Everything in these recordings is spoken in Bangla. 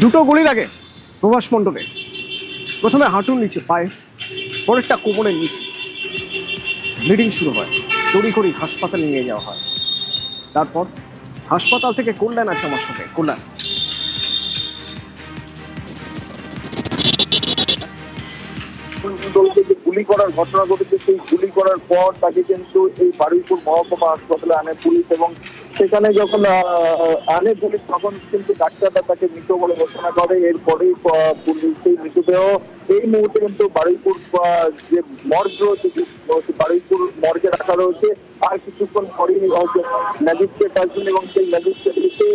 দুটো গুলি লাগে প্রভাস মণ্ডলে। প্রথমে হাঁটুর নিচে পায়ে, পরেরটা কোমরের নিচে। ব্লিডিং শুরু হয়, তড়িঘড়ি হাসপাতালে নিয়ে যাওয়া হয়। তারপর হাসপাতাল থেকে কল্যাণ আসে আমার সঙ্গে। কল্যাণ, গুলি করার ঘটনা ঘটেছে, সেই গুলি করার পর তাকে কিন্তু এই বারুইপুর মহকুমা হাসপাতালে আনে পুলিশ, এবং সেখানে যখন আনে পুলিশ তখন কিন্তু ডাক্তাররা তাকে মৃত বলে ঘোষণা করে। এরপরেই পুলিশ সেই মৃতদেহ এই মুহূর্তে কিন্তু বারুইপুর যে মর্গ রয়েছে, বারুইপুর মর্গে রাখা রয়েছে। আর কিছুক্ষণ পরেই ম্যাজিস্ট্রেট আসবেন এবং সেই ম্যাজিস্ট্রেট এসে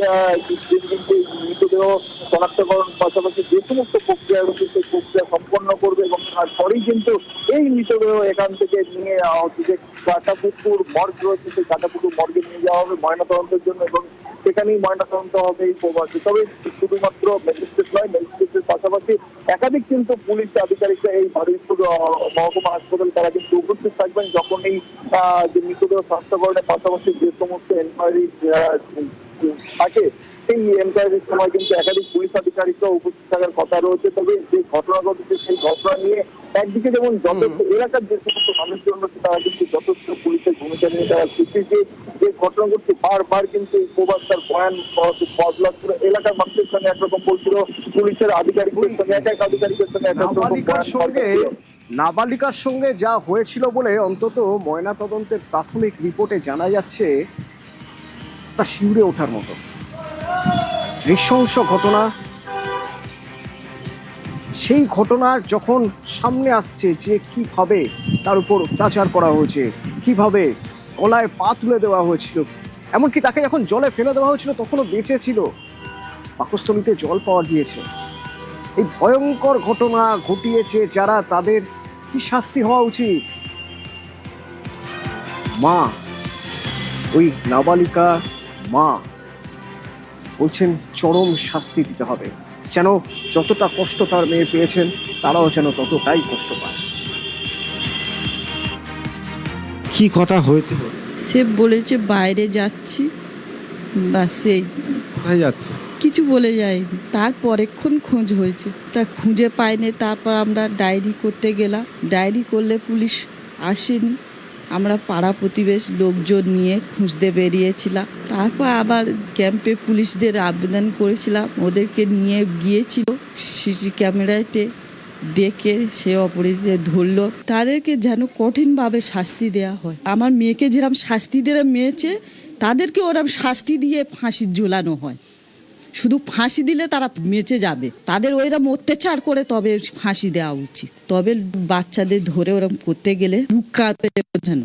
কিন্তু মৃতদেহ শনাক্তকরণ পাশাপাশি যে সমস্ত প্রক্রিয়া রয়েছে সেই প্রক্রিয়া সম্পন্ন করবে, এবং তারপরেই কিন্তু এই মৃতদেহ এখান থেকে নিয়ে হচ্ছে যে কাটাপুকুর মর্গ রয়েছে সেই কাটাপুকুর মর্গে নিয়ে যাওয়া হবে ময়নাতদন্তের জন্য, এবং সেখানেই ময়নাতদন্ত হবে এই প্রবাসী। তবে শুধুমাত্র ম্যাজিস্ট্রেট নয়, ম্যাজিস্ট্রেটের পাশাপাশি একাধিক কিন্তু পুলিশ আধিকারিকরা এই বারুইপুর মহকুমা হাসপাতাল তারা কিন্তু উপস্থিত থাকবেন যখন এই যে মৃতদেহ শনাক্তকরণের পাশাপাশি যে সমস্ত এনকোয়ারি থাকে সেই এনকোয়ারির সময় কিন্তু একাধিক পুলিশ আধিকারিকরা উপস্থিত থাকার কথা রয়েছে। তবে যে ঘটনা ঘটেছে সেই ঘটনা নিয়ে একদিকে যেমন যথেষ্ট এলাকার যে সমস্ত মানুষজন রয়েছে তারা কিন্তু যথেষ্ট পুলিশের ভূমিকা নিয়ে তারা খুশি যে ঘটনা ঘটছে। বারবার কিন্তু এই প্রবাস তার বয়ান বদলাচ্ছিল, এলাকার মানুষের সঙ্গে একরকম বলছিল, পুলিশের আধিকারিকদের সঙ্গে এক আধিকারিকের সঙ্গে নাবালিকার সঙ্গে যা হয়েছিল বলে অন্তত ময়না তদন্তের প্রাথমিক রিপোর্টে জানা যাচ্ছে তা শিউরে ওঠার মতো নৃশংস ঘটনা। সেই ঘটনা যখন সামনে আসছে যে কিভাবে তার উপর অত্যাচার করা হয়েছে, কিভাবে গলায় পা তুলে দেওয়া হয়েছিল, এমনকি তাকে যখন জলে ফেলে দেওয়া হয়েছিল তখনও বেঁচে ছিল, পাকস্থলীতে জল পাওয়া গিয়েছে। এই ভয়ঙ্কর ঘটনা ঘটিয়েছে যারা, তাদের কি শাস্তি হওয়া উচিত? মা, ওই নাবালিকা মা বলছেন চরম শাস্তি দিতে হবে, যেন যতটা কষ্ট তার মেয়ে পেয়েছেন তারাও যেন ততটাই কষ্ট পায়। কি কথা হয়েছিল? সে বলেছে বাইরে যাচ্ছি, বা সেই কোথায় যাচ্ছে কিছু বলে যায়নি। তার পরেক্ষণ খোঁজ হয়েছে, তা খুঁজে পাইনি। তারপর আমরা ডায়েরি করতে গেলাম, ডায়েরি করলে পুলিশ আসেনি। আমরা পাড়া প্রতিবেশ লোকজন নিয়ে খুঁজতে বেরিয়েছিলাম। তারপর আবার ক্যাম্পে পুলিশদের আবেদন করেছিলাম, ওদেরকে নিয়ে গিয়েছিল। সিসি ক্যামেরাতে দেখে সে অপরাধীদের ধরলো, তাদেরকে যেন কঠিনভাবে শাস্তি দেওয়া হয়। আমার মেয়েকে যেরকম শাস্তি দিয়ে মেয়েছে, তাদেরকে ওরকম শাস্তি দিয়ে ফাঁসি ঝুলানো হয়। শুধু ফাঁসি দিলে তারা বেঁচে যাবে, তাদের ওইরকম অত্যাচার করে তবে ফাঁসি দেওয়া উচিত। তবে বাচ্চাদের ধরে ওরকম করতে গেলে রুক্ষা যেন